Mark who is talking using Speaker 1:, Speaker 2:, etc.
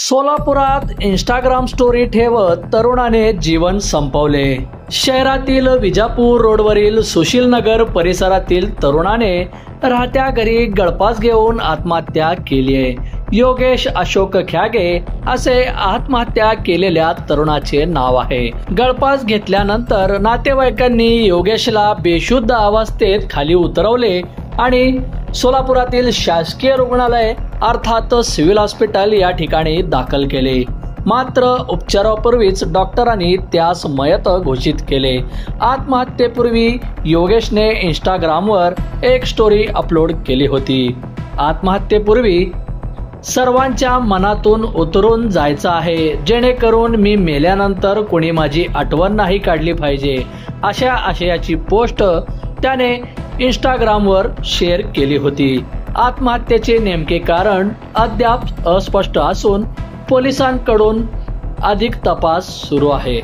Speaker 1: सोलापुरात Instagram story ठेवत तरुणाने जीवन संपवले। शहरातील विजापूर रोडवरील सुशीलनगर परिसरातील तरुणाने राहत्या घरी गळफास घेऊन आत्महत्या केली आहे। योगेश अशोक ख्यागे असे आत्महत्या केलेल्या तरुणाचे नाव आहे। गळफास घेतल्यानंतर नातेवाईकांनी योगेशला बेशुद्ध अवस्थेत खाली उतरवले आणि सोलापुरातील शासकीय रुग्णालय अर्थात सिव्हिल हॉस्पिटल या ठिकाणी दाखल केले। मात्र उपचारापूर्वीच डॉक्टरांनी त्यास मयत घोषित केले। आत्महत्येपूर्वी योगेशने इंस्टाग्रामवर एक स्टोरी अपलोड केली होती। आत्महत्येपूर्वी सर्वांच्या मनातून उतरून जायचं आहे, जेणेकरून मी मेल्यानंतर कोणी माझी आठवण नाही काढली पाहिजे, अशा आशयाची पोस्ट त्याने इंस्टाग्रामवर शेअर केली होती। आत्महत्येचे नेमके कारण अद्याप अस्पष्ट असून पोलिसांकडून अधिक तपास सुरू आहे।